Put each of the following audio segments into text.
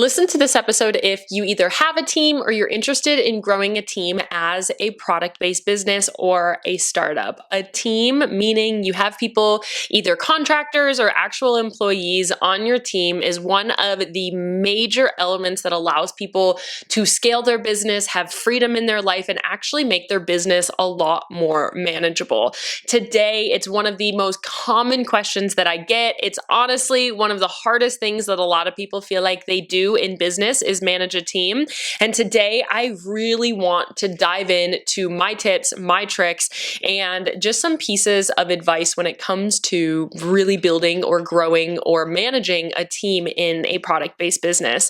Listen to this episode if you either have a team or you're interested in growing a team as a product-based business or a startup. A team meaning you have people, either contractors or actual employees on your team, is one of the major elements that allows people to scale their business, have freedom in their life, and actually make their business a lot more manageable. Today, it's one of the most common questions that I get. It's honestly one of the hardest things that a lot of people feel like they do in business is manage a team. And today I really want to dive into my tips, my tricks, and just some pieces of advice when it comes to really building or growing or managing a team in a product-based business.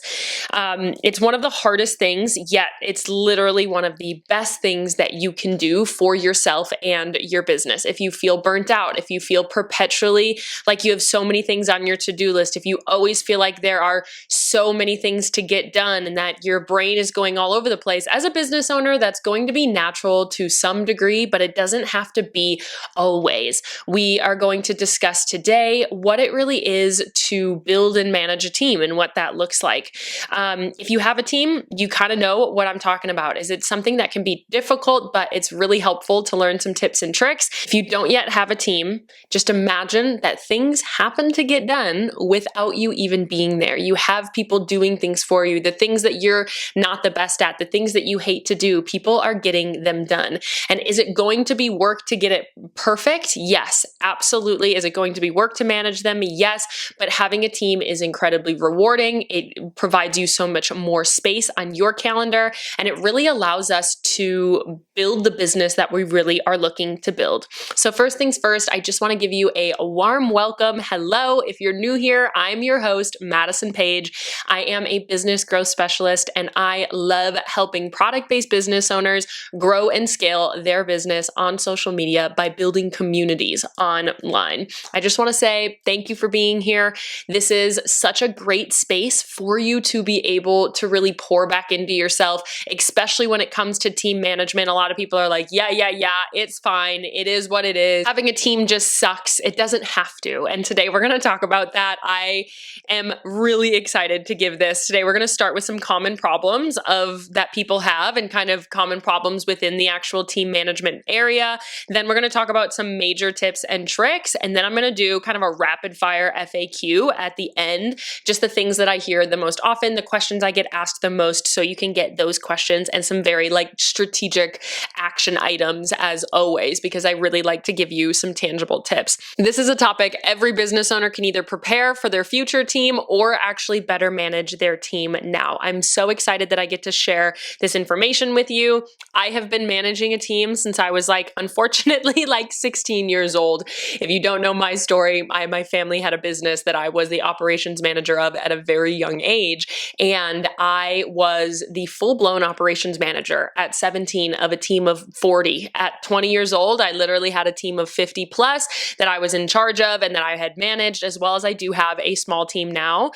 It's one of the hardest things, yet it's literally one of the best things that you can do for yourself and your business. If you feel burnt out, if you feel perpetually like you have so many things on your to-do list, if you always feel like there are so many things to get done and that your brain is going all over the place, as a business owner, that's going to be natural to some degree, but it doesn't have to be always. We are going to discuss today what it really is to build and manage a team and what that looks like. If you have a team, you kind of know what I'm talking about. Is it something that can be difficult, but it's really helpful to learn some tips and tricks? If you don't yet have a team, just imagine that things happen to get done without you even being there. You have people doing things for you. The things that you're not the best at, the things that you hate to do, people are getting them done. And is it going to be work to get it perfect? Yes, absolutely. Is it going to be work to manage them? Yes, but having a team is incredibly rewarding. It provides you so much more space on your calendar, and it really allows us to build the business that we really are looking to build. So first things first, I just want to give you a warm welcome. Hello. If you're new here, I'm your host, Madison Page. I am a business growth specialist, and I love helping product-based business owners grow and scale their business on social media by building communities online. I just want to say thank you for being here. This is such a great space for you to be able to really pour back into yourself, especially when it comes to team management. A lot of people are like, yeah, it's fine. It is what it is. Having a team just sucks. It doesn't have to. And today we're going to talk about that. I am really excited to give this. Today we're going to start with some common problems that people have and kind of common problems within the actual team management area. Then we're going to talk about some major tips and tricks. And then I'm going to do kind of a rapid fire FAQ at the end, just the things that I hear the most often, the questions I get asked the most, so you can get those questions and some very strategic action items as always, because I really like to give you some tangible tips. This is a topic every business owner can either prepare for their future team or actually better manage their team now. I'm so excited that I get to share this information with you. I have been managing a team since I was unfortunately 16 years old. If you don't know my story, my family had a business that I was the operations manager of at a very young age, and I was the full-blown operations manager at 17 of a team of 40. At 20 years old, I literally had a team of 50 plus that I was in charge of and that I had managed, as well as I do have a small team now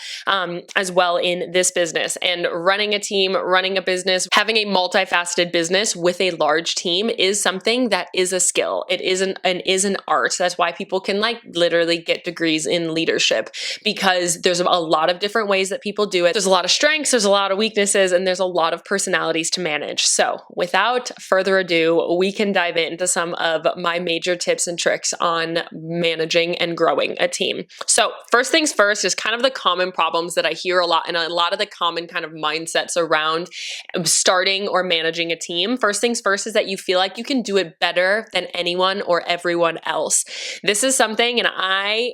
as well in this business. And running a team, running a business, having a multifaceted business with a large team is something that is a skill. It is an art. That's why people can literally get degrees in leadership, because there's a lot of different ways that people do it. There's a lot of strengths, there's a lot of weaknesses, and there's a lot of personalities to manage. So without further ado, we can dive into some of my major tips and tricks on managing and growing a team. So first things first is kind of the common problems that I hear a lot, and a lot of the common kind of mindsets around starting or managing a team. First things first is that you feel like you can do it better than anyone or everyone else. This is something, and I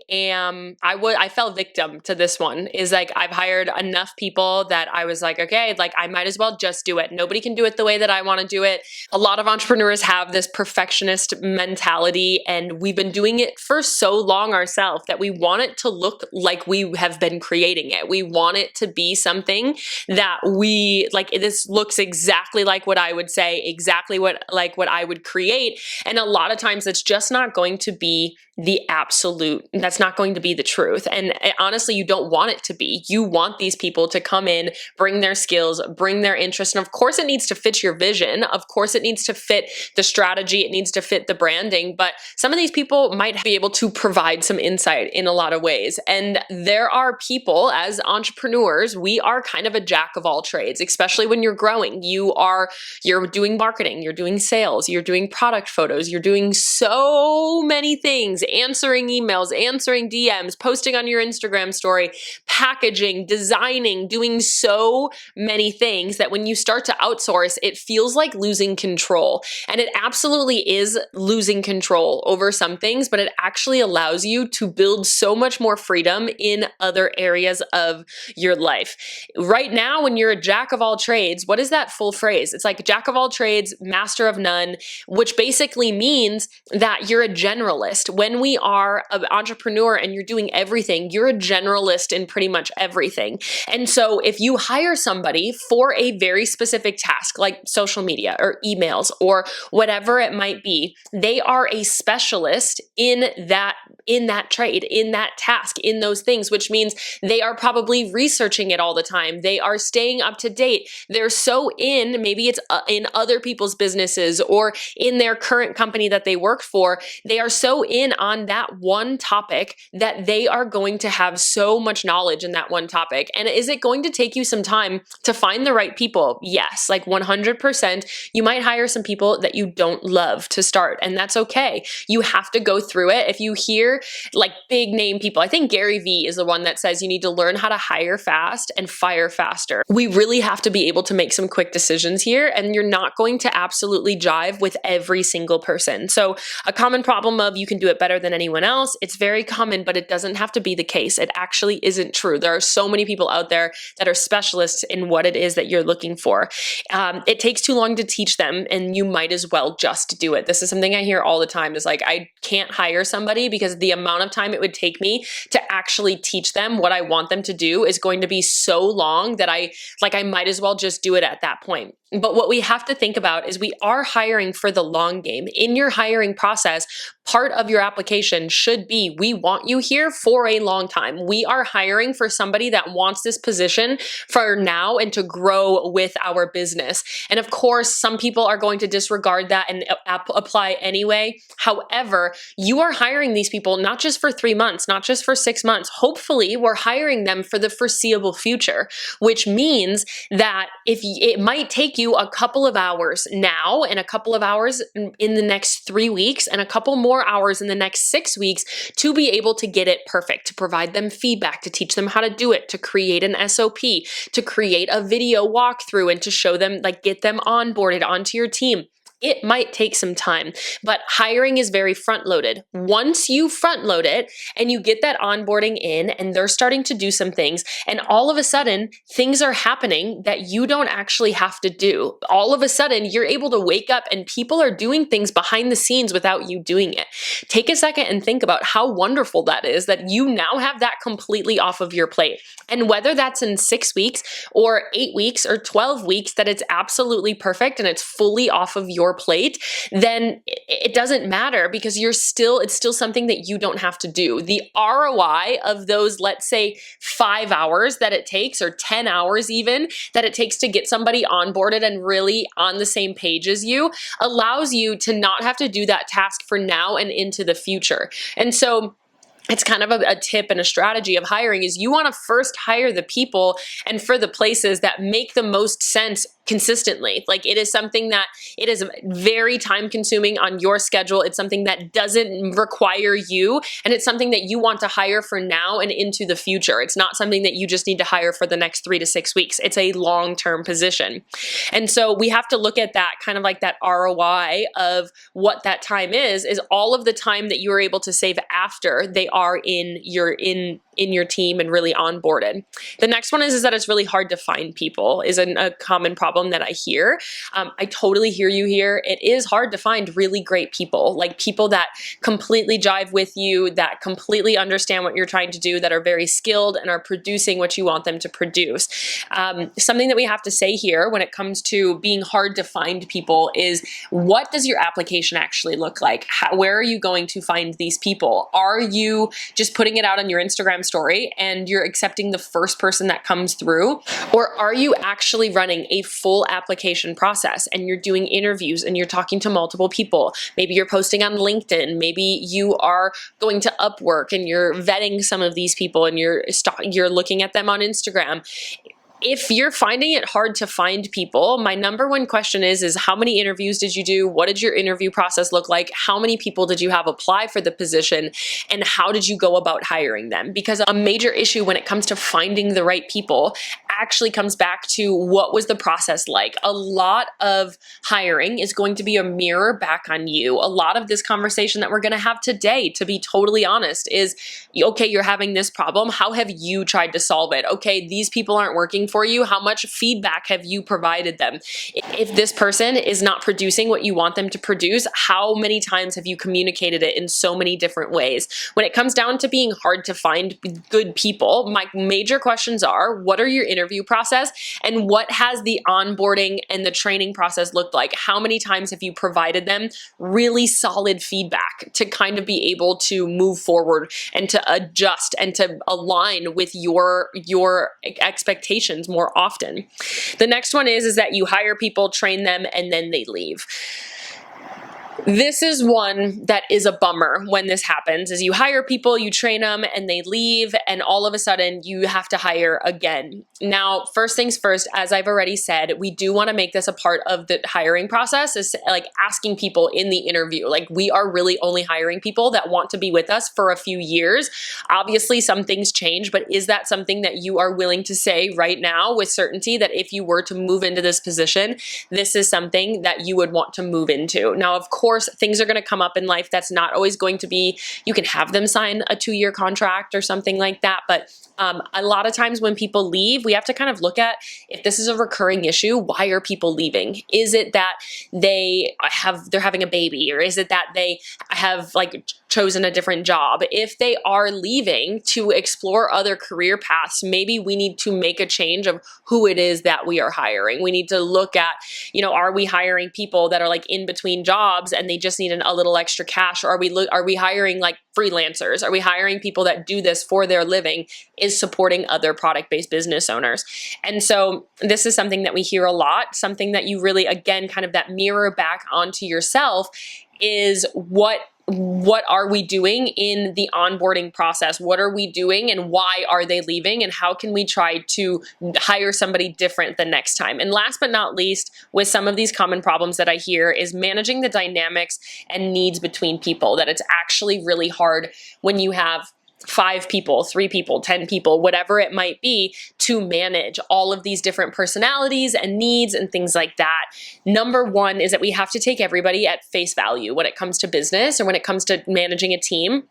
fell victim to this one, is I've hired enough people that I was okay, I might as well just do it. Nobody can do it the way that I want to do it. A lot of entrepreneurs have this perfectionist mentality, and we've been doing it for so long ourselves that we want it to look like we have been creating it. We want it to be something that this looks exactly like what I would say, exactly what I would create. And a lot of times it's just not going to be that's not going to be the truth. And honestly, you don't want it to be. You want these people to come in, bring their skills, bring their interest. And of course, it needs to fit your vision. Of course, it needs to fit the strategy. It needs to fit the branding. But some of these people might be able to provide some insight in a lot of ways. And there are people, as entrepreneurs, we are kind of a jack of all trades, especially when you're growing. You're doing marketing, you're doing sales, you're doing product photos, you're doing so many things, answering emails, answering DMs, posting on your Instagram story, packaging, designing, doing so many things that when you start to outsource, it feels like losing control. And it absolutely is losing control over some things, but it actually allows you to build so much more freedom in other areas of your life. Right now, when you're a jack of all trades, what is that full phrase? It's like jack of all trades, master of none, which basically means that you're a generalist. When we are an entrepreneur and you're doing everything, you're a generalist in pretty much everything. And so if you hire somebody for a very specific task, like social media or emails or whatever it might be, they are a specialist in that trade, in that task, in those things, which means they are probably researching it all the time. They are staying up to date. They're so maybe it's in other people's businesses or in their current company that they work for. They are so in on that one topic that they are going to have so much knowledge in that one topic. And is it going to take you some time to find the right people? Yes, like 100%. You might hire some people that you don't love to start, and that's okay. You have to go through it. If you hear like big name people, I think Gary Vee is the one that says you need to learn how to hire fast and fire faster. We really have to be able to make some quick decisions here, and you're not going to absolutely jive with every single person. So a common problem of you can do it better than anyone else, it's very common, but it doesn't have to be the case. It actually isn't true. There are so many people out there that are specialists in what it is that you're looking for. It takes too long to teach them, and you might as well just do it. This is something I hear all the time, is like, I can't hire somebody because the amount of time it would take me to actually teach them what I want them to do is going to be so long that I might as well just do it at that point. But what we have to think about is we are hiring for the long game. In your hiring process, part of your application should be, we want you here for a long time. We are hiring for somebody that wants this position for now and to grow with our business. And of course, some people are going to disregard that and apply anyway. However, you are hiring these people not just for 3 months, not just for 6 months. Hopefully, we're hiring them for the foreseeable future, which means that it might take you a couple of hours now and a couple of hours in the next 3 weeks and a couple more hours in the next 6 weeks to be able to get it perfect, to provide them feedback, to teach them how to do it, to create an SOP, to create a video walkthrough, and to show them, like, get them onboarded onto your team. It might take some time, but hiring is very front loaded. Once you front load it and you get that onboarding in and they're starting to do some things, and all of a sudden things are happening that you don't actually have to do. All of a sudden you're able to wake up and people are doing things behind the scenes without you doing it. Take a second and think about how wonderful that is, that you now have that completely off of your plate. And whether that's in 6 weeks or 8 weeks or 12 weeks, that it's absolutely perfect and it's fully off of your plate, then it doesn't matter, because it's still something that you don't have to do. The ROI of those, let's say 5 hours that it takes, or 10 hours even, that it takes to get somebody onboarded and really on the same page as you, allows you to not have to do that task for now and into the future. And so it's kind of a tip and a strategy of hiring is you want to first hire the people and for the places that make the most sense consistently. Like, it is something that it is very time consuming on your schedule. It's something that doesn't require you, and it's something that you want to hire for now and into the future. It's not something that you just need to hire for the next 3 to 6 weeks. It's a long-term position. And so we have to look at that kind of like that ROI of what that time is all of the time that you are able to save after they are in in your team and really onboarded. The next one is that it's really hard to find people, is a common problem that I hear. I totally hear you here. It is hard to find really great people, like people that completely jive with you, that completely understand what you're trying to do, that are very skilled and are producing what you want them to produce. Something that we have to say here when it comes to being hard to find people is, what does your application actually look like? Where are you going to find these people? Are you just putting it out on your Instagram story and you're accepting the first person that comes through? Or are you actually running a full application process and you're doing interviews and you're talking to multiple people? Maybe you're posting on LinkedIn. Maybe you are going to Upwork and you're vetting some of these people and you're looking at them on Instagram. If you're finding it hard to find people, my number one question is how many interviews did you do? What did your interview process look like? How many people did you have apply for the position? And how did you go about hiring them? Because a major issue when it comes to finding the right people actually comes back to, what was the process like? A lot of hiring is going to be a mirror back on you. A lot of this conversation that we're going to have today, to be totally honest, is, okay, you're having this problem. How have you tried to solve it? Okay, these people aren't working for you. How much feedback have you provided them? If this person is not producing what you want them to produce, how many times have you communicated it in so many different ways? When it comes down to being hard to find good people, my major questions are, what are your interview process and what has the onboarding and the training process looked like? How many times have you provided them really solid feedback to kind of be able to move forward and to adjust and to align with your expectations more often? The next one is that you hire people, train them, and then they leave. This is one that is a bummer when this happens, is you hire people, you train them, and they leave, and all of a sudden you have to hire again. Now, first things first, as I've already said, we do want to make this a part of the hiring process, is like asking people in the interview. Like, we are really only hiring people that want to be with us for a few years. Obviously, some things change, but is that something that you are willing to say right now with certainty that if you were to move into this position, this is something that you would want to move into? Now, of course, things are going to come up in life that's not always going to be, you can have them sign a 2-year contract or something like that, but a lot of times when people leave, we have to kind of look at, if this is a recurring issue, why are people leaving? Is it that they're having a baby, or is it that they have like chosen a different job? If they are leaving to explore other career paths, maybe we need to make a change of who it is that we are hiring. We need to look at, are we hiring people that are like in between jobs and they just need a little extra cash? Or are we hiring like freelancers? Are we hiring people that do this for their living, is supporting other product-based business owners? And so this is something that we hear a lot, something that you really, again, kind of that mirror back onto yourself is, what are we doing in the onboarding process? What are we doing and why are they leaving? And how can we try to hire somebody different the next time? And last but not least, with some of these common problems that I hear, is managing the dynamics and needs between people, that it's actually really hard when you have 5 people, 3 people, 10 people, whatever it might be, to manage all of these different personalities and needs and things like that. Number one is that we have to take everybody at face value when it comes to business or when it comes to managing a team.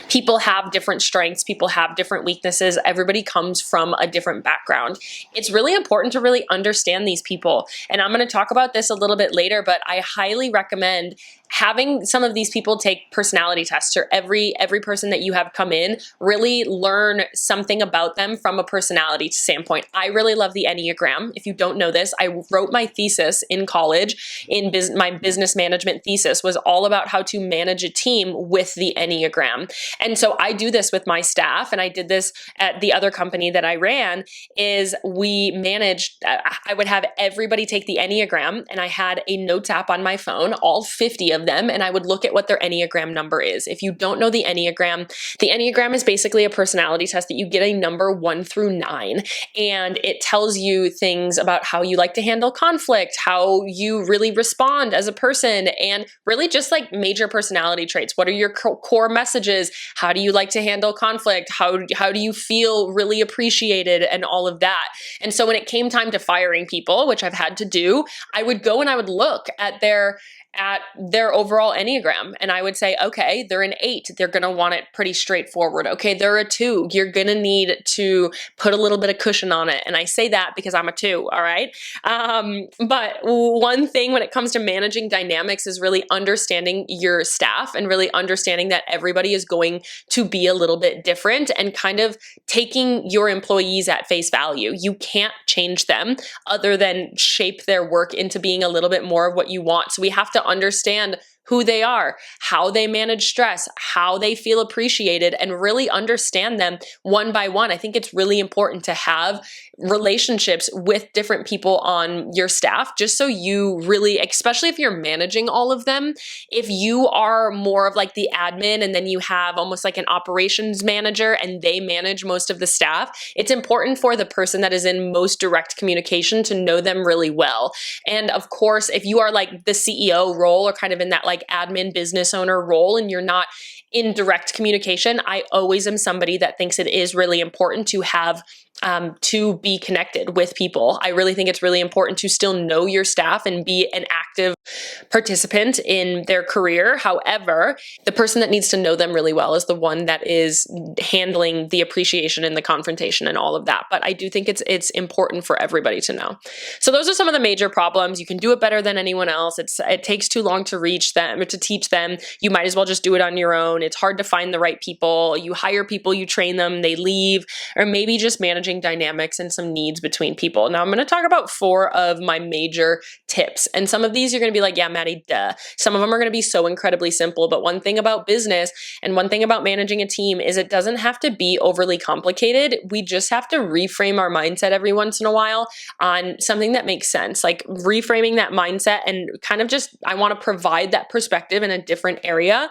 People have different strengths, people have different weaknesses, everybody comes from a different background. It's really important to really understand these people. And I'm going to talk about this a little bit later, but I highly recommend having some of these people take personality tests, or every person that you have come in, really learn something about them from a personality standpoint. I really love the Enneagram. If you don't know this, I wrote my thesis in college, my business management thesis was all about how to manage a team with the Enneagram. And so I do this with my staff, and I did this at the other company that I ran, is we managed, I would have everybody take the Enneagram, and I had a notes app on my phone, all 50 of them, and I would look at what their Enneagram number is. If you don't know the Enneagram is basically a personality test that you get a number 1 through 9, and it tells you things about how you like to handle conflict, how you really respond as a person, and really just like major personality traits. What are your core messages? How do you like to handle conflict? How do you feel really appreciated, and all of that? And so when it came time to firing people, which I've had to do, I would go and I would look at their at their overall Enneagram. And I would say, okay, they're an 8. They're going to want it pretty straightforward. Okay, they're a 2. You're going to need to put a little bit of cushion on it. And I say that because I'm a 2, all right? But one thing when it comes to managing dynamics is really understanding your staff and really understanding that everybody is going to be a little bit different and kind of taking your employees at face value. You can't change them other than shape their work into being a little bit more of what you want. So we have to understand who they are, how they manage stress, how they feel appreciated, and really understand them one by one. I think it's really important to have relationships with different people on your staff, just so you really, especially if you're managing all of them, if you are more of like the admin and then you have almost like an operations manager and they manage most of the staff, it's important for the person that is in most direct communication to know them really well. And of course, if you are like the CEO role or kind of in that like admin business owner role and you're not in direct communication, I always am somebody that thinks it is really important to have to be connected with people. I really think it's really important to still know your staff and be an active participant in their career. However, the person that needs to know them really well is the one that is handling the appreciation and the confrontation and all of that. But I do think it's important for everybody to know. So those are some of the major problems. You can do it better than anyone else. It takes too long to reach them or to teach them. You might as well just do it on your own. It's hard to find the right people. You hire people, you train them, they leave, or maybe just managing dynamics and some needs between people. Now I'm going to talk about 4 of my major tips. And some of these you're going to be like, yeah, Maddie, duh. Some of them are going to be so incredibly simple. But one thing about business and one thing about managing a team is it doesn't have to be overly complicated. We just have to reframe our mindset every once in a while on something that makes sense. Like reframing that mindset and kind of just, I want to provide that perspective in a different area.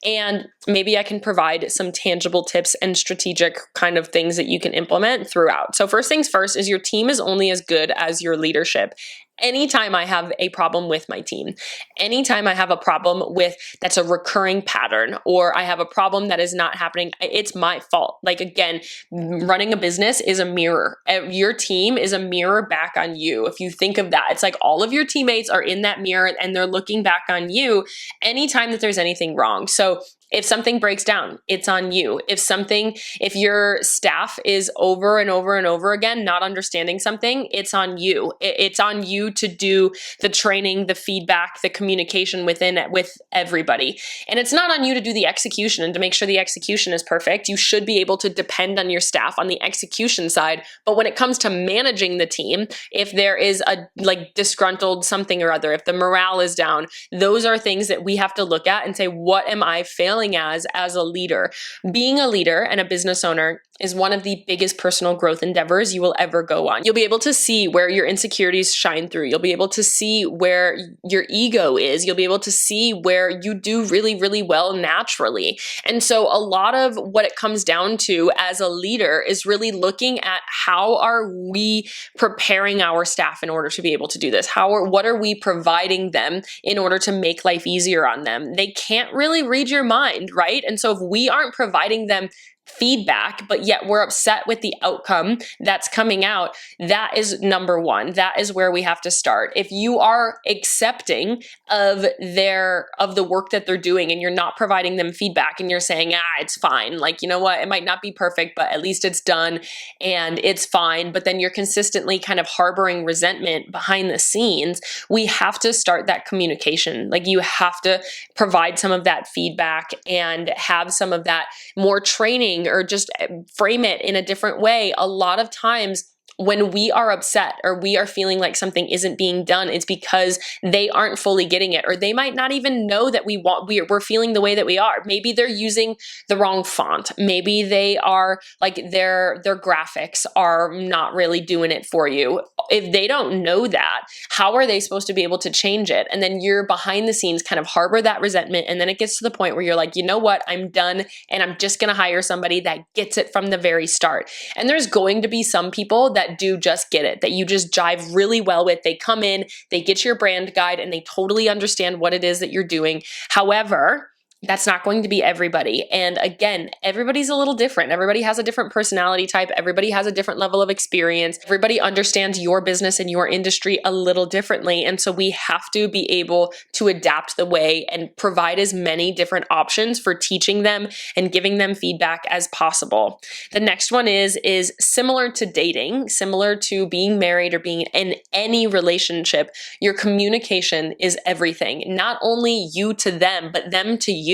And maybe I can provide some tangible tips and strategic kind of things that you can implement throughout. So first things first is your team is only as good as your leadership. Anytime I have a problem with my team, anytime I have a problem with that's a recurring pattern, or I have a problem that is not happening, it's my fault. Like again, running a business is a mirror. Your team is a mirror back on you. If you think of that, it's like all of your teammates are in that mirror and they're looking back on you anytime that there's anything wrong. So if something breaks down, it's on you. If your staff is over and over and over again not understanding something, it's on you. It's on you to do the training, the feedback, the communication with everybody. And it's not on you to do the execution and to make sure the execution is perfect. You should be able to depend on your staff on the execution side. But when it comes to managing the team, if there is a like disgruntled something or other, if the morale is down, those are things that we have to look at and say, what am I failing as a leader? Being a leader and a business owner is one of the biggest personal growth endeavors you will ever go on. You'll be able to see where your insecurities shine through. You'll be able to see where your ego is. You'll be able to see where you do really, really well naturally. And so a lot of what it comes down to as a leader is really looking at how are we preparing our staff in order to be able to do this? What are we providing them in order to make life easier on them? They can't really read your mind, right? And so if we aren't providing them feedback, but yet we're upset with the outcome that's coming out, that is number one. That is where we have to start. If you are accepting of the work that they're doing and you're not providing them feedback and you're saying, it's fine. Like, you know what? It might not be perfect, but at least it's done and it's fine. But then you're consistently kind of harboring resentment behind the scenes. We have to start that communication. Like you have to provide some of that feedback and have some of that more training or just frame it in a different way. A lot of times when we are upset or we are feeling like something isn't being done, it's because they aren't fully getting it, or they might not even know that we're feeling the way that we are. Maybe they're using the wrong font. Maybe they are like their graphics are not really doing it for you. If they don't know that, how are they supposed to be able to change it? And then you're behind the scenes kind of harbor that resentment. And then it gets to the point where you're like, you know what? I'm done. And I'm just going to hire somebody that gets it from the very start. And there's going to be some people that do just get it, that you just jive really well with. They come in, they get your brand guide, and they totally understand what it is that you're doing. However, That's not going to be everybody. And again, everybody's a little different. Everybody has a different personality type. Everybody has a different level of experience. Everybody understands your business and your industry a little differently. And so we have to be able to adapt the way and provide as many different options for teaching them and giving them feedback as possible. The next one is similar to dating, similar to being married or being in any relationship. Your communication is everything. Not only you to them, but them to you.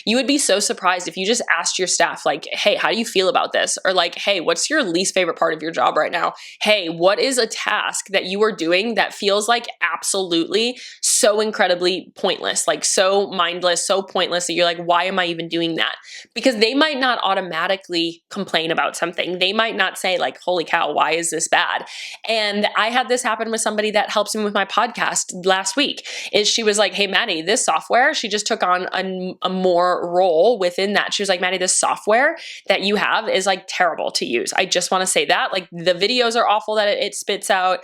You would be so surprised if you just asked your staff, like, hey, how do you feel about this? Or like, hey, what's your least favorite part of your job right now? Hey, what is a task that you are doing that feels like absolutely so incredibly pointless, like so mindless, so pointless that you're like, why am I even doing that? Because they might not automatically complain about something. They might not say like, holy cow, why is this bad? And I had this happen with somebody that helps me with my podcast last week. Is she was like, hey, Maddie, this software, she just took on a more role within that. She was like, Maddie, this software that you have is like terrible to use. I just want to say that. Like the videos are awful that it spits out.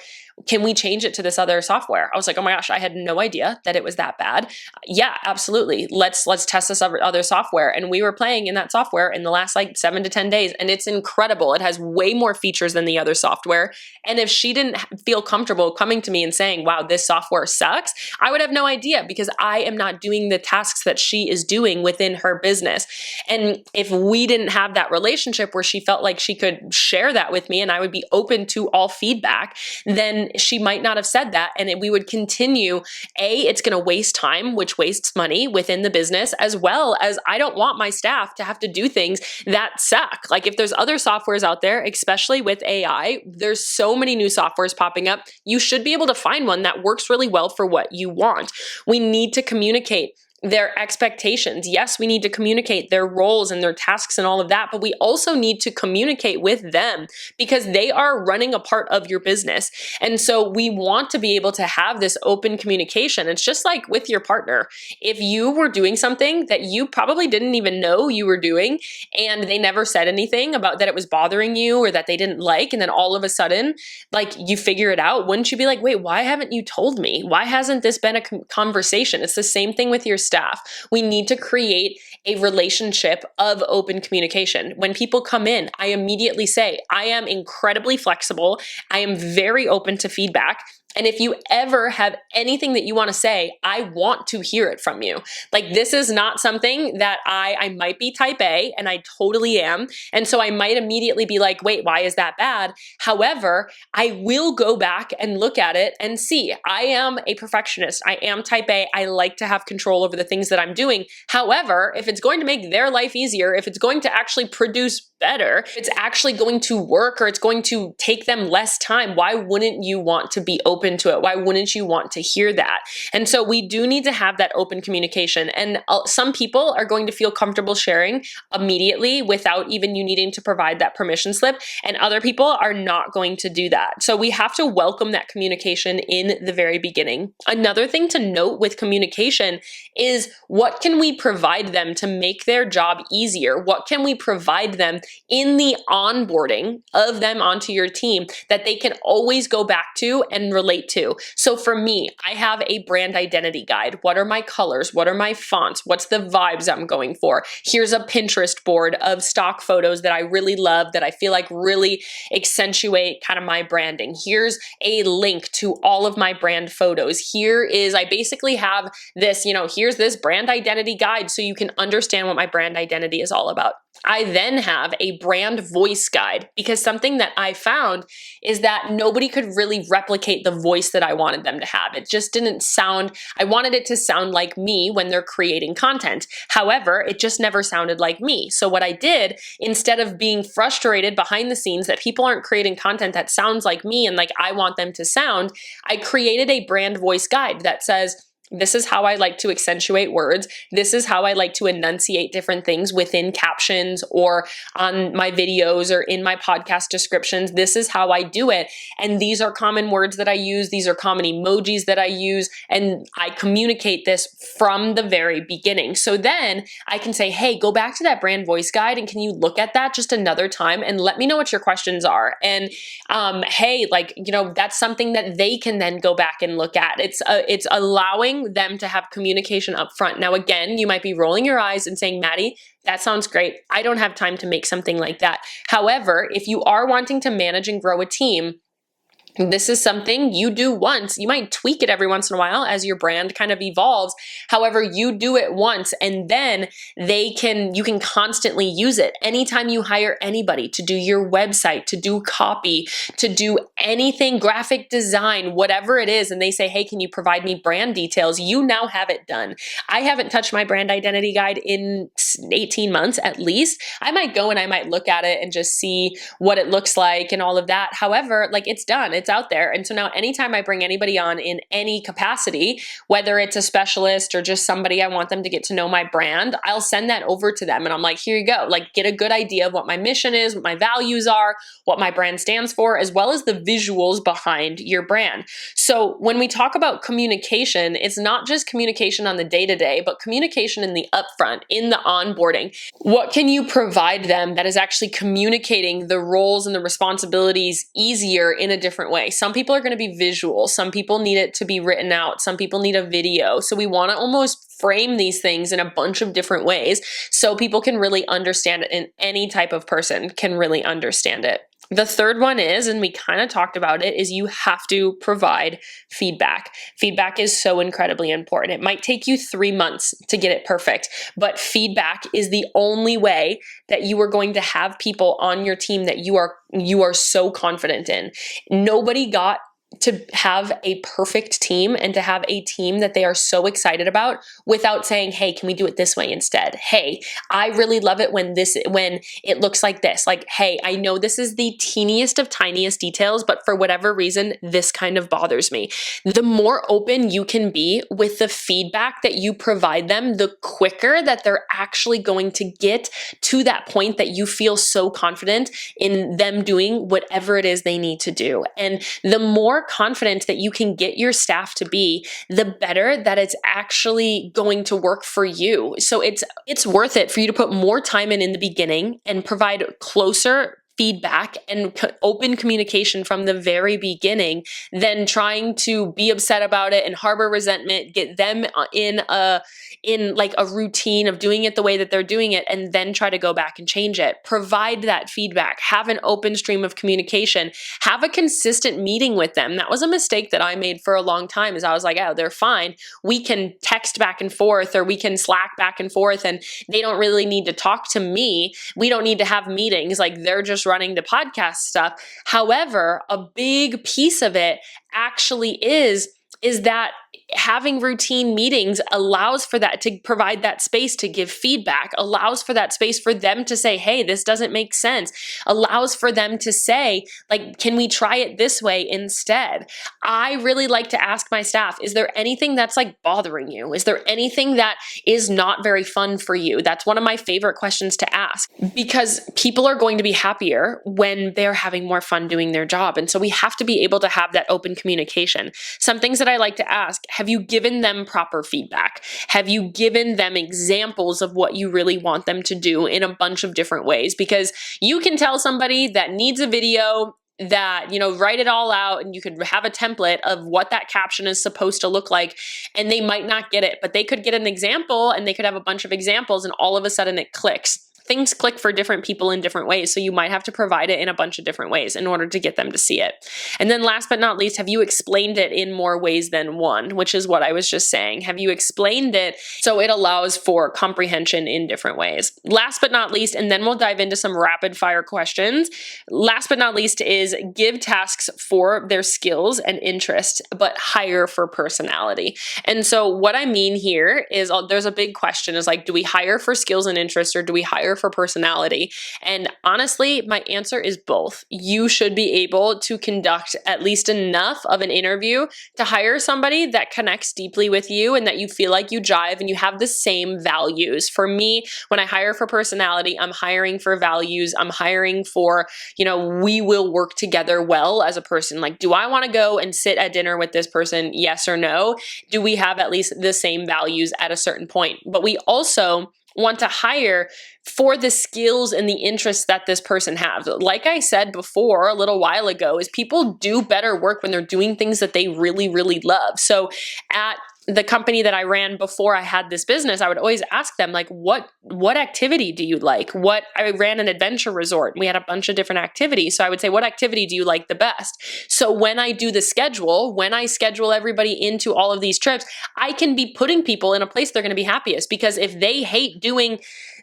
Can we change it to this other software? I was like, oh my gosh, I had no idea that it was that bad. Yeah, absolutely. Let's test this other software. And we were playing in that software in the last like 7 to 10 days. And it's incredible. It has way more features than the other software. And if she didn't feel comfortable coming to me and saying, wow, this software sucks, I would have no idea because I am not doing the tasks that she is doing within her business. And if we didn't have that relationship where she felt like she could share that with me and I would be open to all feedback, then she might not have said that. And we would continue, it's going to waste time, which wastes money within the business, as well as I don't want my staff to have to do things that suck. Like if there's other softwares out there, especially with AI, there's so many new softwares popping up. You should be able to find one that works really well for what you want. We need to communicate their expectations. Yes, we need to communicate their roles and their tasks and all of that, but we also need to communicate with them because they are running a part of your business. And so we want to be able to have this open communication. It's just like with your partner. If you were doing something that you probably didn't even know you were doing and they never said anything about that it was bothering you or that they didn't like, and then all of a sudden, like you figure it out, wouldn't you be like, wait, why haven't you told me? Why hasn't this been a conversation? It's the same thing with your staff. We need to create a relationship of open communication. When people come in, I immediately say, I am incredibly flexible. I am very open to feedback. And if you ever have anything that you want to say, I want to hear it from you. Like this is not something that I might be type A, and I totally am. And so I might immediately be like, wait, why is that bad? However, I will go back and look at it and see. I am a perfectionist. I am type A. I like to have control over the things that I'm doing. However, if it's going to make their life easier, if it's going to actually produce better, if it's actually going to work or it's going to take them less time, why wouldn't you want to be open to it? Why wouldn't you want to hear that? And so we do need to have that open communication. And some people are going to feel comfortable sharing immediately without even you needing to provide that permission slip. And other people are not going to do that. So we have to welcome that communication in the very beginning. Another thing to note with communication is what can we provide them to make their job easier? What can we provide them in the onboarding of them onto your team that they can always go back to and relate to? So for me, I have a brand identity guide. What are my colors? What are my fonts? What's the vibes I'm going for? Here's a Pinterest board of stock photos that I really love, that I feel like really accentuate kind of my branding. Here's a link to all of my brand photos. I basically have this, here's this brand identity guide so you can understand what my brand identity is all about. I then have a brand voice guide because something that I found is that nobody could really replicate the voice that I wanted them to have. It just didn't sound, I wanted it to sound like me when they're creating content. However, it just never sounded like me. So what I did, instead of being frustrated behind the scenes that people aren't creating content that sounds like me and like I want them to sound, I created a brand voice guide that says, this is how I like to accentuate words. This is how I like to enunciate different things within captions or on my videos or in my podcast descriptions. This is how I do it. And these are common words that I use. These are common emojis that I use. And I communicate this from the very beginning. So then I can say, hey, go back to that brand voice guide and can you look at that just another time and let me know what your questions are. And hey, that's something that they can then go back and look at. It's allowing wanting them to have communication up front. Now, again, you might be rolling your eyes and saying, Maddie, that sounds great. I don't have time to make something like that. However, if you are wanting to manage and grow a team, this is something you do once. You might tweak it every once in a while as your brand kind of evolves. However, you do it once and then you can constantly use it. Anytime you hire anybody to do your website, to do copy, to do anything, graphic design, whatever it is, and they say, hey, can you provide me brand details? You now have it done. I haven't touched my brand identity guide in 18 months at least. I might go and I might look at it and just see what it looks like and all of that. However, like it's done. It's out there. And so now anytime I bring anybody on in any capacity, whether it's a specialist or just somebody I want them to get to know my brand, I'll send that over to them. And I'm like, here you go. Like, get a good idea of what my mission is, what my values are, what my brand stands for, as well as the visuals behind your brand. So when we talk about communication, it's not just communication on the day-to-day, but communication in the upfront, in the onboarding. What can you provide them that is actually communicating the roles and the responsibilities easier in a different way? Some people are going to be visual. Some people need it to be written out. Some people need a video. So we want to almost frame these things in a bunch of different ways so people can really understand it, and any type of person can really understand it. The third one is, and we kind of talked about it, is you have to provide feedback. Feedback is so incredibly important. It might take you 3 months to get it perfect, but feedback is the only way that you are going to have people on your team that you are so confident in. Nobody got to have a perfect team and to have a team that they are so excited about without saying, hey, can we do it this way instead? Hey, I really love it when it looks like this. Like, hey, I know this is the teeniest of tiniest details, but for whatever reason, this kind of bothers me. The more open you can be with the feedback that you provide them, the quicker that they're actually going to get to that point that you feel so confident in them doing whatever it is they need to do. And the more confident that you can get your staff to be, the better that it's actually going to work for you. So it's worth it for you to put more time in the beginning and provide closer feedback and open communication from the very beginning than trying to be upset about it and harbor resentment, get them in like a routine of doing it the way that they're doing it, and then try to go back and change it. Provide that feedback, have an open stream of communication, have a consistent meeting with them. That was a mistake that I made for a long time, is I was like, oh, they're fine. We can text back and forth, or we can Slack back and forth, and they don't really need to talk to me. We don't need to have meetings. Like, they're just running the podcast stuff. However, a big piece of it actually is that having routine meetings allows for that, to provide that space to give feedback, allows for that space for them to say, hey, this doesn't make sense, allows for them to say, like, can we try it this way instead? I really like to ask my staff, is there anything that's like bothering you? Is there anything that is not very fun for you? That's one of my favorite questions to ask, because people are going to be happier when they're having more fun doing their job. And so we have to be able to have that open communication. Some things that I like to ask: have you given them proper feedback? Have you given them examples of what you really want them to do in a bunch of different ways? Because you can tell somebody that needs a video that, write it all out, and you could have a template of what that caption is supposed to look like, and they might not get it, but they could get an example, and they could have a bunch of examples, and all of a sudden it clicks. Things click for different people in different ways, so you might have to provide it in a bunch of different ways in order to get them to see it. And then last but not least, have you explained it in more ways than one, which is what I was just saying. Have you explained it so it allows for comprehension in different ways? Last but not least, and then we'll dive into some rapid fire questions. Last but not least is give tasks for their skills and interests, but hire for personality. And so what I mean here is, there's a big question, is like, do we hire for skills and interests, or do we hire for personality? And honestly, my answer is both. You should be able to conduct at least enough of an interview to hire somebody that connects deeply with you and that you feel like you jive and you have the same values. For me, when I hire for personality, I'm hiring for values. I'm hiring for, we will work together well as a person. Like, do I want to go and sit at dinner with this person? Yes or no? Do we have at least the same values at a certain point? But we also want to hire for the skills and the interests that this person has. Like I said before a little while ago, is people do better work when they're doing things that they really, really love. So at the company that I ran before I had this business, I would always ask them, like, what activity do you like? I ran an adventure resort. We had a bunch of different activities. So I would say, what activity do you like the best? So when I do the schedule, when I schedule everybody into all of these trips, I can be putting people in a place they're going to be happiest. Because if they hate doing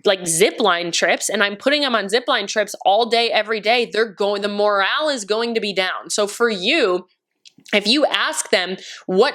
like zip line trips and I'm putting them on zip line trips all day, every day, the morale is going to be down. So for you, if you ask them, what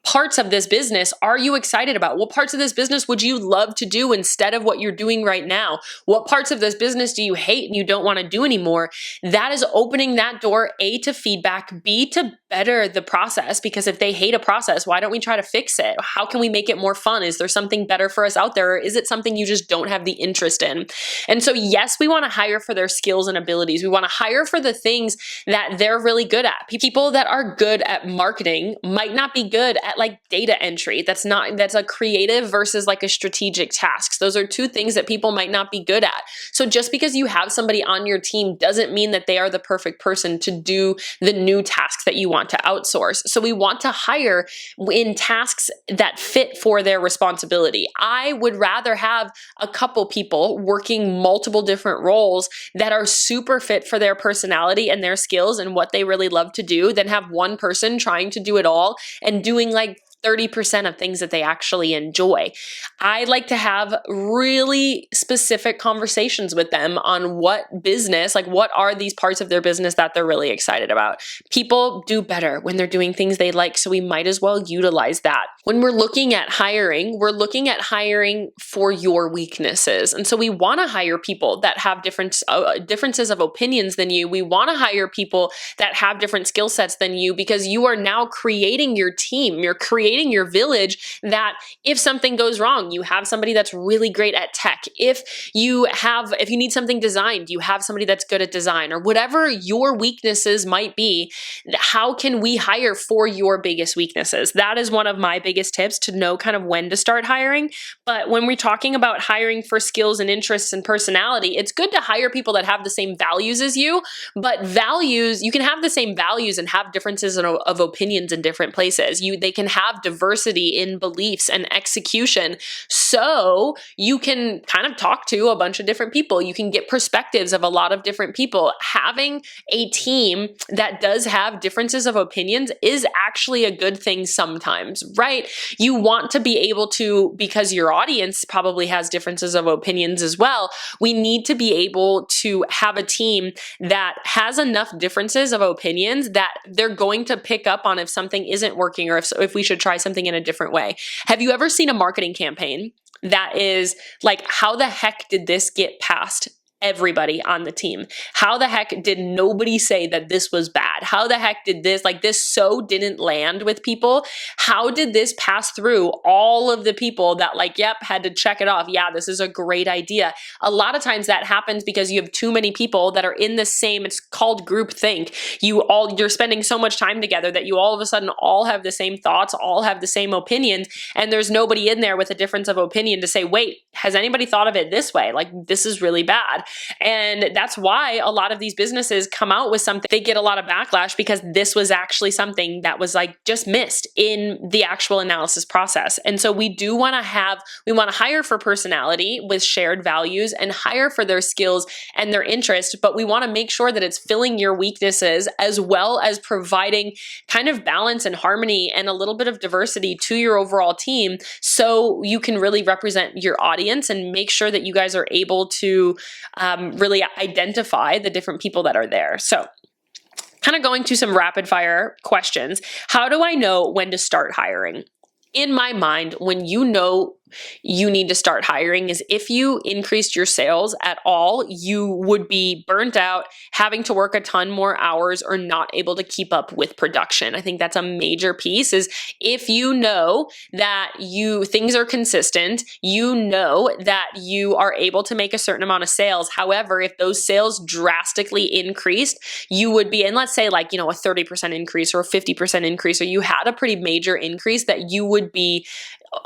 parts of this business are you excited about? What parts of this business would you love to do instead of what you're doing right now? What parts of this business do you hate and you don't want to do anymore? That is opening that door, A, to feedback, B, to better the process. Because if they hate a process, why don't we try to fix it? How can we make it more fun? Is there something better for us out there? Or is it something you just don't have the interest in? And so, yes, we want to hire for their skills and abilities. We want to hire for the things that they're really good at. People that are good at marketing might not be good at like data entry. That's a creative versus like a strategic task. Those are two things that people might not be good at. So just because you have somebody on your team doesn't mean that they are the perfect person to do the new tasks that you want to outsource. So we want to hire in tasks that fit for their responsibility. I would rather have a couple people working multiple different roles that are super fit for their personality and their skills and what they really love to do than have one person trying to do it all and doing like 30% of things that they actually enjoy. I like to have really specific conversations with them on what are these parts of their business that they're really excited about. People do better when they're doing things they like, so we might as well utilize that. When we're looking at hiring for your weaknesses. And so we want to hire people that have differences of opinions than you. We want to hire people that have different skill sets than you, because you are now creating your team. You're creating your village that if something goes wrong, you have somebody that's really great at tech. If you need something designed, you have somebody that's good at design, or whatever your weaknesses might be. How can we hire for your biggest weaknesses? That is one of my biggest tips, to know kind of when to start hiring. But when we're talking about hiring for skills and interests and personality, it's good to hire people that have the same values as you. But you can have the same values and have differences of opinions in different places. They can have diversity in beliefs and execution. So you can kind of talk to a bunch of different people. You can get perspectives of a lot of different people. Having a team that does have differences of opinions is actually a good thing sometimes, right? You want to be able to, because your audience probably has differences of opinions as well, we need to be able to have a team that has enough differences of opinions that they're going to pick up on if something isn't working, or if we should try something in a different way. Have you ever seen a marketing campaign that is like, how the heck did this get past everybody on the team? How the heck did nobody say that this was bad? How the heck did this didn't land with people? How did this pass through all of the people that had to check it off? Yeah, this is a great idea. A lot of times that happens because you have too many people that are in the same, it's called groupthink. You're spending so much time together that you all of a sudden all have the same thoughts, all have the same opinions, and there's nobody in there with a difference of opinion to say, wait, has anybody thought of it this way? Like, this is really bad. And that's why a lot of these businesses come out with something, they get a lot of backlash, because this was actually something that was just missed in the actual analysis process. And so we want to hire for personality with shared values and hire for their skills and their interest, but we want to make sure that it's filling your weaknesses as well as providing kind of balance and harmony and a little bit of diversity to your overall team, so you can really represent your audience and make sure that you guys are able to really identify the different people that are there. So kind of going to some rapid fire questions. How do I know when to start hiring? In my mind, when you know you need to start hiring is if you increased your sales at all, you would be burnt out, having to work a ton more hours, or not able to keep up with production. I think that's a major piece, is if you know that things are consistent, you know that you are able to make a certain amount of sales. However, if those sales drastically increased, you would be, and let's say a 30% increase or a 50% increase, or you had a pretty major increase, that you would be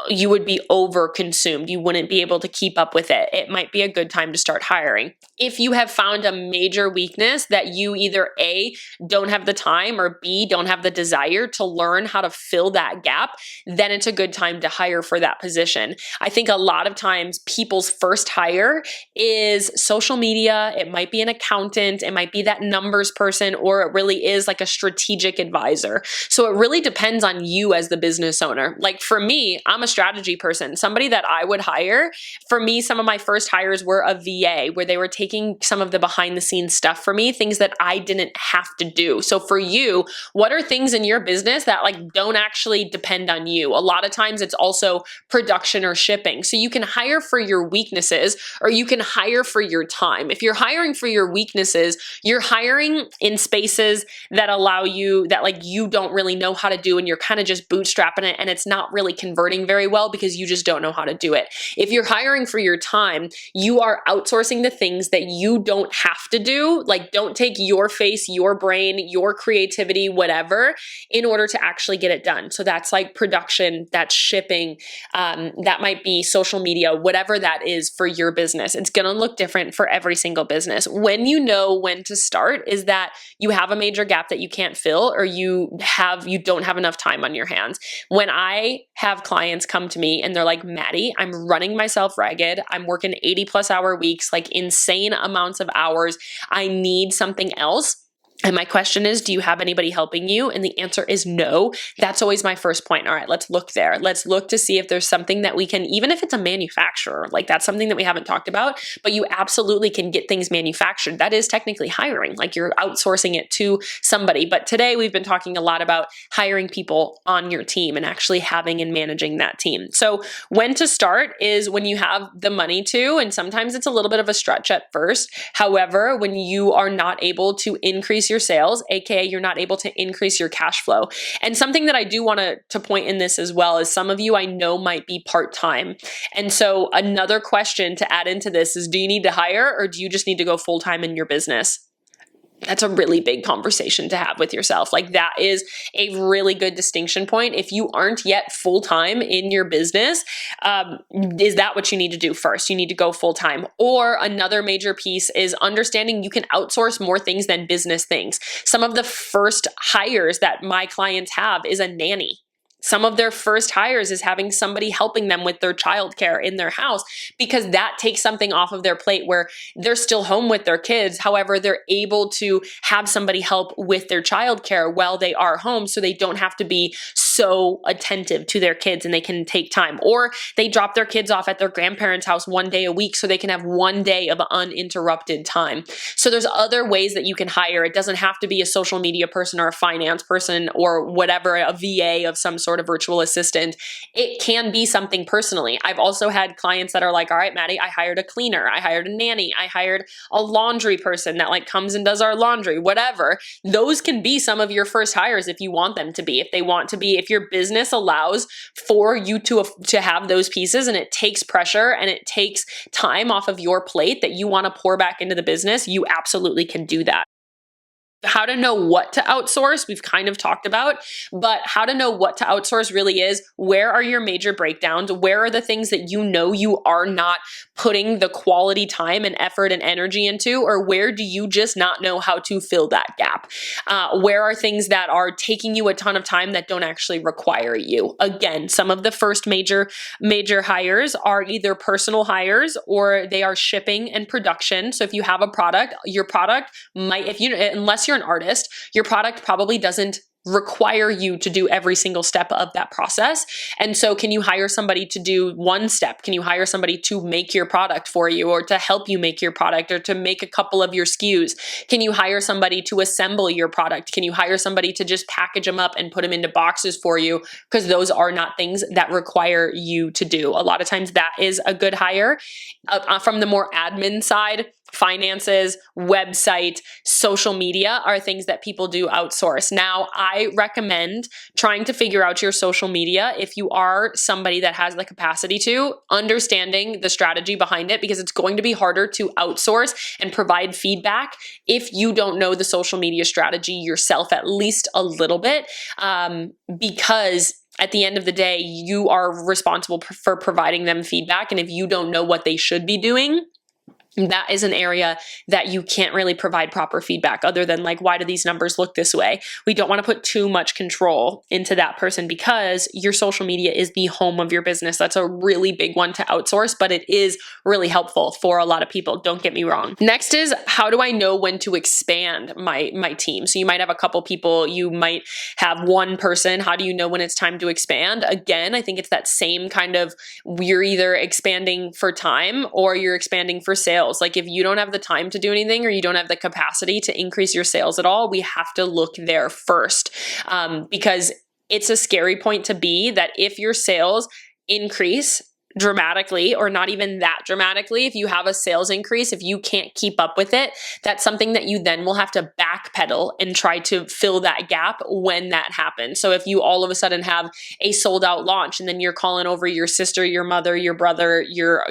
you would be over consumed. You wouldn't be able to keep up with it. It might be a good time to start hiring. If you have found a major weakness that you either A, don't have the time, or B, don't have the desire to learn how to fill that gap, then it's a good time to hire for that position. I think a lot of times people's first hire is social media. It might be an accountant. It might be that numbers person, or it really is like a strategic advisor. So it really depends on you as the business owner. Like for me, I'm a strategy person, somebody that I would hire. For me, some of my first hires were a VA, where they were taking some of the behind the scenes stuff for me, things that I didn't have to do. So for you, what are things in your business that like don't actually depend on you? A lot of times it's also production or shipping. So you can hire for your weaknesses, or you can hire for your time. If you're hiring for your weaknesses, you're hiring in spaces that allow you, that like you don't really know how to do, and you're kind of just bootstrapping it, and it's not really converting very well because you just don't know how to do it. If you're hiring for your time, you are outsourcing the things that you don't have to do. Like don't take your face, your brain, your creativity, whatever, in order to actually get it done. So that's like production, that's shipping, that might be social media, whatever that is for your business. It's going to look different for every single business. When you know when to start is that you have a major gap that you can't fill, or you don't have enough time on your hands. When I have clients come to me and they're like, Maddie, I'm running myself ragged. I'm working 80+ hour weeks, like insane amounts of hours. I need something else. And my question is, do you have anybody helping you? And the answer is no. That's always my first point. All right, let's look there. Let's look to see if there's something that we can, even if it's a manufacturer, like that's something that we haven't talked about, but you absolutely can get things manufactured. That is technically hiring, like you're outsourcing it to somebody. But today we've been talking a lot about hiring people on your team and actually having and managing that team. So when to start is when you have the money to, and sometimes it's a little bit of a stretch at first. However, when you are not able to increase your sales, aka you're not able to increase your cash flow. And something that I do want to point in this as well is some of you I know might be part-time. And so another question to add into this is, do you need to hire, or do you just need to go full-time in your business? That's a really big conversation to have with yourself. Like that is a really good distinction point. If you aren't yet full-time in your business, is that what you need to do first? You need to go full-time. Or another major piece is understanding you can outsource more things than business things. Some of the first hires that my clients have is a nanny. Some of their first hires is having somebody helping them with their childcare in their house, because that takes something off of their plate where they're still home with their kids. However, they're able to have somebody help with their childcare while they are home, so they don't have to be so attentive to their kids and they can take time. Or they drop their kids off at their grandparents' house one day a week so they can have one day of uninterrupted time. So there's other ways that you can hire. It doesn't have to be a social media person or a finance person or whatever, a VA of some sort of virtual assistant. It can be something personally. I've also had clients that are like, all right, Maddie, I hired a cleaner, I hired a nanny, I hired a laundry person that like comes and does our laundry, whatever. Those can be some of your first hires if you want them to be, if they want to be, if your business allows for you to have those pieces and it takes pressure and it takes time off of your plate that you want to pour back into the business, you absolutely can do that. How to know what to outsource, we've kind of talked about, but how to know what to outsource really is, where are your major breakdowns? Where are the things that you know you are not putting the quality time and effort and energy into, or where do you just not know how to fill that gap? Where are things that are taking you a ton of time that don't actually require you? Again, some of the first major hires are either personal hires or they are shipping and production. So if you have a product, your product might, unless you're an artist, your product probably doesn't require you to do every single step of that process. And so can you hire somebody to do one step? Can you hire somebody to make your product for you, or to help you make your product, or to make a couple of your SKUs? Can you hire somebody to assemble your product? Can you hire somebody to just package them up and put them into boxes for you? Because those are not things that require you to do. A lot of times that is a good hire. From the more admin side, finances, website, social media are things that people do outsource. Now, I recommend trying to figure out your social media if you are somebody that has the capacity to, understanding the strategy behind it, because it's going to be harder to outsource and provide feedback if you don't know the social media strategy yourself at least a little bit, because at the end of the day, you are responsible for providing them feedback. And if you don't know what they should be doing, that is an area that you can't really provide proper feedback other than like, why do these numbers look this way? We don't want to put too much control into that person because your social media is the home of your business. That's a really big one to outsource, but it is really helpful for a lot of people. Don't get me wrong. Next is, how do I know when to expand my team? So you might have a couple people, you might have one person. How do you know when it's time to expand? Again, I think it's that same kind of, you're either expanding for time or you're expanding for sales. Like if you don't have the time to do anything or you don't have the capacity to increase your sales at all, we have to look there first, because it's a scary point to be that if your sales increase dramatically or not even that dramatically, if you have a sales increase, if you can't keep up with it, that's something that you then will have to backpedal and try to fill that gap when that happens. So if you all of a sudden have a sold out launch and then you're calling over your sister, your mother, your brother, your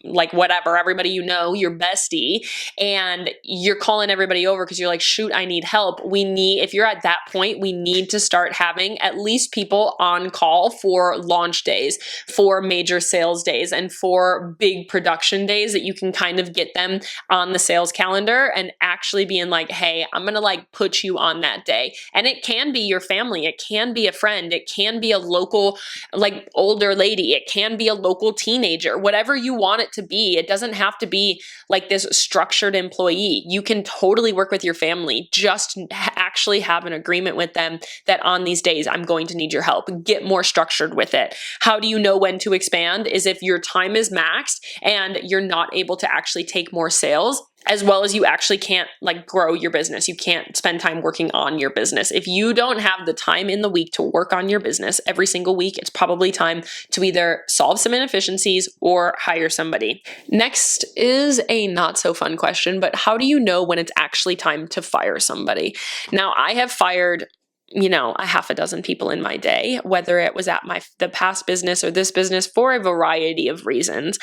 like whatever, everybody you know, your bestie, and you're calling everybody over because you're like, shoot, I need help. If you're at that point, we need to start having at least people on call for launch days, for major sales days, and for big production days that you can kind of get them on the sales calendar and actually being like, hey, I'm going to like put you on that day. And it can be your family. It can be a friend. It can be a local, like older lady. It can be a local teenager, whatever you want it to be. It doesn't have to be like this structured employee. You can totally work with your family. Just actually have an agreement with them that on these days, I'm going to need your help. Get more structured with it. How do you know when to expand? Is if your time is maxed and you're not able to actually take more sales, as well as you actually can't like grow your business. You can't spend time working on your business. If you don't have the time in the week to work on your business every single week, it's probably time to either solve some inefficiencies or hire somebody. Next is a not so fun question, but how do you know when it's actually time to fire somebody? Now, I have fired a half a dozen people in my day, whether it was at the past business or this business, for a variety of reasons.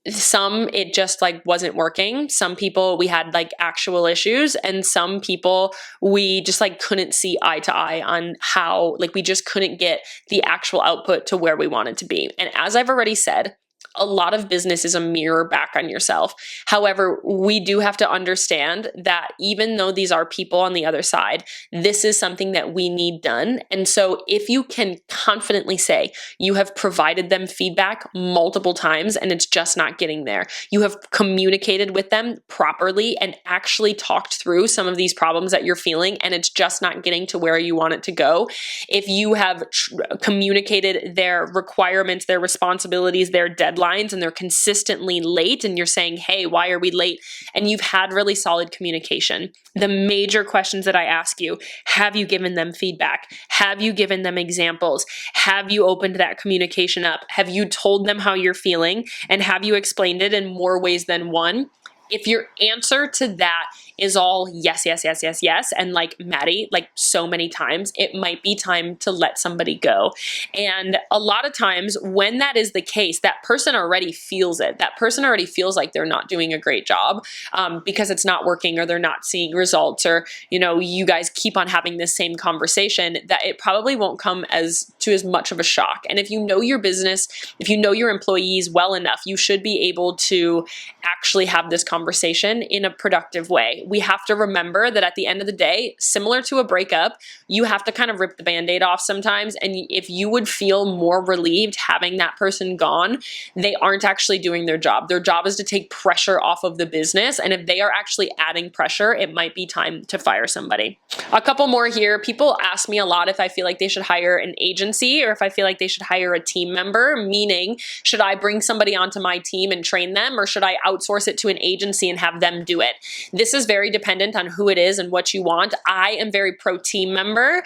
Some it just like wasn't working. Some people we had like actual issues, and some people we just like couldn't see eye to eye on how, like we just couldn't get the actual output to where we wanted to be. And as I've already said, a lot of business is a mirror back on yourself. However, we do have to understand that even though these are people on the other side, this is something that we need done. And so if you can confidently say you have provided them feedback multiple times and it's just not getting there, you have communicated with them properly and actually talked through some of these problems that you're feeling and it's just not getting to where you want it to go, if you have communicated their requirements, their responsibilities, their deadlines, and they're consistently late and you're saying, hey, why are we late? And you've had really solid communication. The major questions that I ask you, have you given them feedback? Have you given them examples? Have you opened that communication up? Have you told them how you're feeling? And have you explained it in more ways than one? If your answer to that is all yes, yes, yes, yes, yes, and like Maddie, like so many times, it might be time to let somebody go. And a lot of times when that is the case, that person already feels it. That person already feels like they're not doing a great job because it's not working or they're not seeing results, or, you guys keep on having this same conversation, that it probably won't come as much of a shock. And if you know your business, if you know your employees well enough, you should be able to actually have this conversation in a productive way. We have to remember that at the end of the day, similar to a breakup, you have to kind of rip the Band-Aid off sometimes. And if you would feel more relieved having that person gone, they aren't actually doing their job. Their job is to take pressure off of the business. And if they are actually adding pressure, it might be time to fire somebody. A couple more here. People ask me a lot if I feel like they should hire an agency or if I feel like they should hire a team member, meaning should I bring somebody onto my team and train them, or should I outsource it to an agency and have them do it? This is very dependent on who it is and what you want. I am very pro team member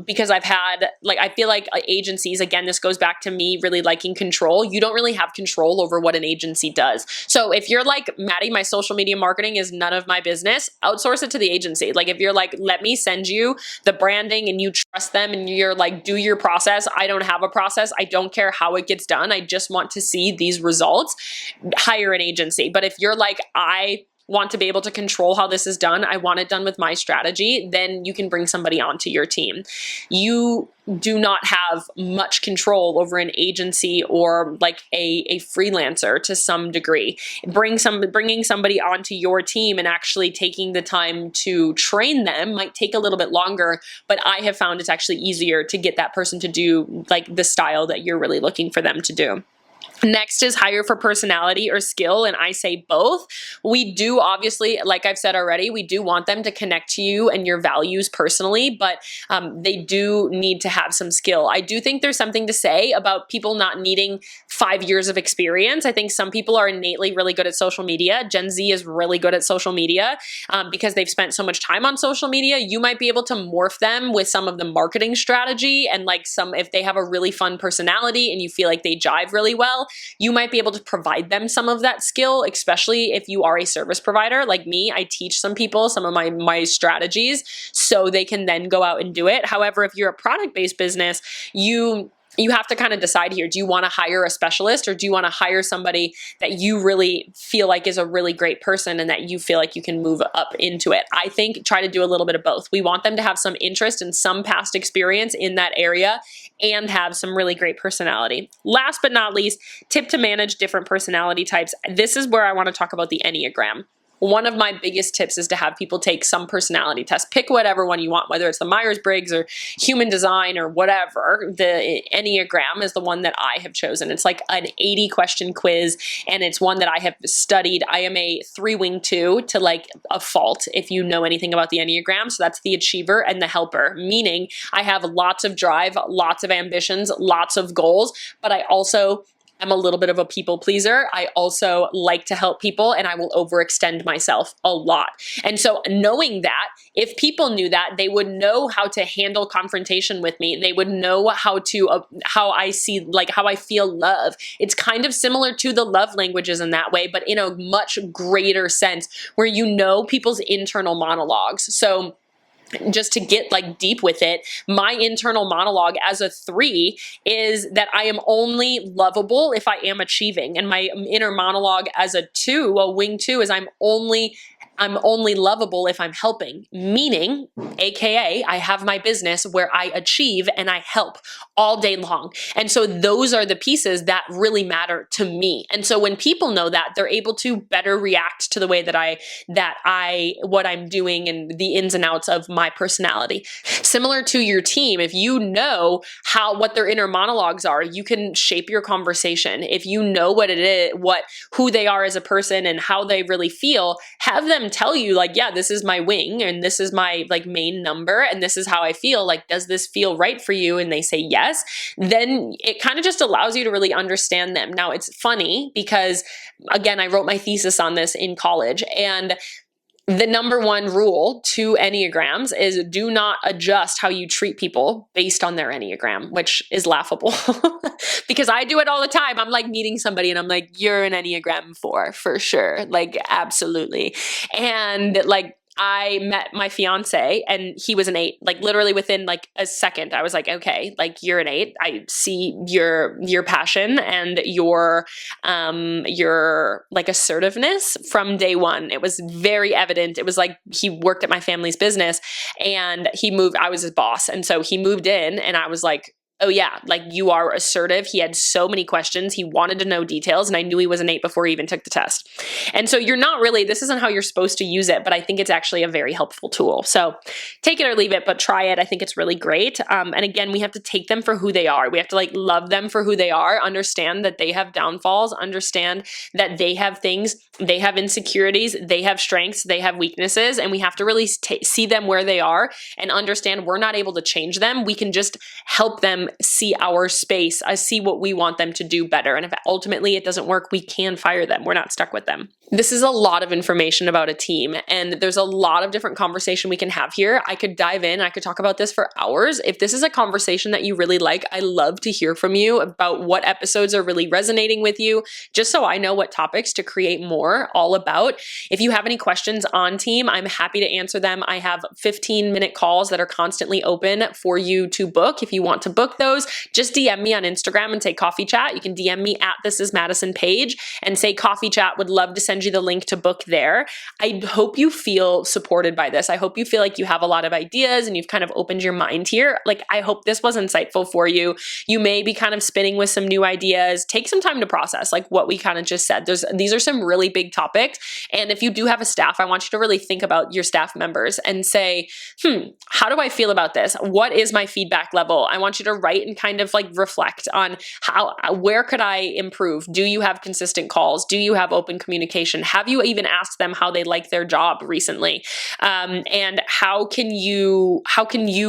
because I feel like agencies, again, this goes back to me really liking control. You don't really have control over what an agency does. So if you're like, Maddie, my social media marketing is none of my business, outsource it to the agency. Like if you're like, let me send you the branding and you trust them and you're like, do your process. I don't have a process. I don't care how it gets done. I just want to see these results. Hire an agency. But if you're like, I want to be able to control how this is done. I want it done with my strategy. Then you can bring somebody onto your team. You do not have much control over an agency or like a freelancer to some degree. Bringing somebody onto your team and actually taking the time to train them might take a little bit longer, but I have found it's actually easier to get that person to do like the style that you're really looking for them to do. Next is hire for personality or skill, and I say both. We do obviously, like I've said already, we do want them to connect to you and your values personally, but they do need to have some skill. I do think there's something to say about people not needing 5 years of experience. I think some people are innately really good at social media. Gen Z is really good at social media because they've spent so much time on social media. You might be able to morph them with some of the marketing strategy, and like if they have a really fun personality and you feel like they jive really well, you might be able to provide them some of that skill, especially if you are a service provider like me. I teach some people some of my strategies so they can then go out and do it. However, if you're a product-based business, you have to kind of decide here. Do you want to hire a specialist, or do you want to hire somebody that you really feel like is a really great person and that you feel like you can move up into it? I think try to do a little bit of both. We want them to have some interest and some past experience in that area and have some really great personality. Last but not least, tip to manage different personality types. This is where I want to talk about the Enneagram. One of my biggest tips is to have people take some personality test. Pick whatever one you want, whether it's the Myers-Briggs or human design or whatever. The Enneagram is the one that I have chosen. It's like an 80-question quiz, and it's one that I have studied. I am a 3-wing 2 to like a fault, if you know anything about the Enneagram. So that's the achiever and the helper, meaning I have lots of drive, lots of ambitions, lots of goals, but I also I'm a little bit of a people pleaser. I also like to help people, and I will overextend myself a lot. And so knowing that, if people knew that, they would know how to handle confrontation with me. They would know how I feel love. It's kind of similar to the love languages in that way, but in a much greater sense where you know people's internal monologues. So just to get like deep with it, my internal monologue as a 3 is that I am only lovable if I am achieving. And my inner monologue as a 2, a wing 2, is I'm only lovable if I'm helping, meaning, AKA, I have my business where I achieve and I help all day long. And so those are the pieces that really matter to me. And so when people know that, they're able to better react to the way what I'm doing and the ins and outs of my personality. Similar to your team, if you know what their inner monologues are, you can shape your conversation. If you know what it is, who they are as a person and how they really feel, have them tell you like, yeah, this is my wing and this is my like main number and this is how I feel. Like, does this feel right for you? And they say yes. Then it kind of just allows you to really understand them. Now it's funny because again, I wrote my thesis on this in college, and the number one rule to Enneagrams is do not adjust how you treat people based on their Enneagram, which is laughable because I do it all the time. I'm like meeting somebody and I'm like, you're an Enneagram 4 for sure. Like, absolutely. And like, I met my fiance and he was an 8, like literally within like a second. I was like, okay, like you're an 8. I see your passion and your like assertiveness from day one. It was very evident. It was like he worked at my family's business and I was his boss. And so he moved in and I was like, oh yeah, like you are assertive. He had so many questions. He wanted to know details, and I knew he was an 8 before he even took the test. And so this isn't how you're supposed to use it, but I think it's actually a very helpful tool. So take it or leave it, but try it. I think it's really great. And again, we have to take them for who they are. We have to like love them for who they are, understand that they have downfalls, understand that they have things, they have insecurities, they have strengths, they have weaknesses, and we have to really see them where they are and understand we're not able to change them. We can just help them see our space. I see what we want them to do better. And if ultimately it doesn't work, we can fire them. We're not stuck with them. This is a lot of information about a team, and there's a lot of different conversation we can have here. I could dive in. I could talk about this for hours. If this is a conversation that you really like, I love to hear from you about what episodes are really resonating with you, just so I know what topics to create more all about. If you have any questions on team, I'm happy to answer them. I have 15-minute calls that are constantly open for you to book if you want to book book those, just DM me on Instagram and say coffee chat. You can DM me at This Is Madison page and say coffee chat. Would love to send you the link to book there. I hope you feel supported by this. I hope you feel like you have a lot of ideas and you've kind of opened your mind here. Like, I hope this was insightful for you. You may be kind of spinning with some new ideas. Take some time to process like what we kind of just said. These are some really big topics. And if you do have a staff, I want you to really think about your staff members and say, how do I feel about this? What is my feedback level? I want you to write and kind of like reflect on where could I improve? Do you have consistent calls? Do you have open communication? Have you even asked them how they like their job recently? And how can you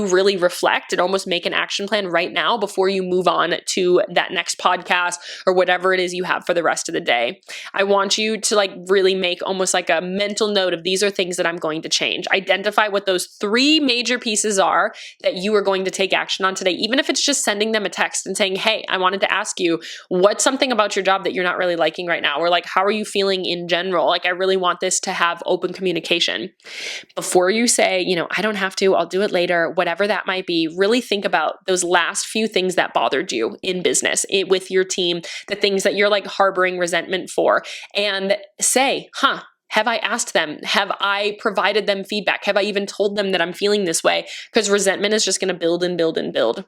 really reflect and almost make an action plan right now before you move on to that next podcast or whatever it is you have for the rest of the day? I want you to like really make almost like a mental note of these are things that I'm going to change. Identify what those 3 major pieces are that you are going to take action on today, even if it's just sending them a text and saying, hey, I wanted to ask you, what's something about your job that you're not really liking right now? Or like, how are you feeling in general? Like, I really want this to have open communication. Before you say, I don't have to, I'll do it later, whatever that might be, really think about those last few things that bothered you in business, with your team, the things that you're like harboring resentment for, and say, have I asked them? Have I provided them feedback? Have I even told them that I'm feeling this way? Because resentment is just going to build and build and build.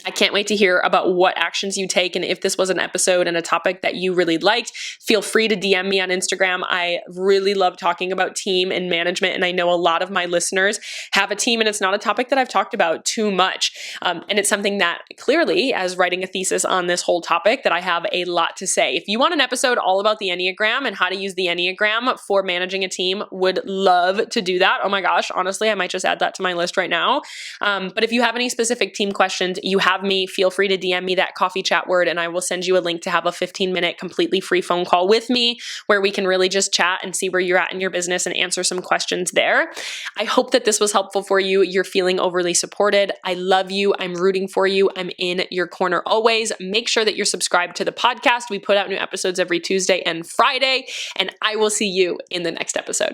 I can't wait to hear about what actions you take. And if this was an episode and a topic that you really liked, feel free to DM me on Instagram. I really love talking about team and management. And I know a lot of my listeners have a team, and it's not a topic that I've talked about too much. And it's something that clearly, as writing a thesis on this whole topic, that I have a lot to say. If you want an episode all about the Enneagram and how to use the Enneagram for managing a team, would love to do that. Oh my gosh, honestly, I might just add that to my list right now. But if you have any specific team questions, you have me, feel free to DM me that coffee chat word, and I will send you a link to have a 15-minute completely free phone call with me where we can really just chat and see where you're at in your business and answer some questions there. I hope that this was helpful for you. You're feeling overly supported. I love you. I'm rooting for you. I'm in your corner always. Make sure that you're subscribed to the podcast. We put out new episodes every Tuesday and Friday, and I will see you in the next episode.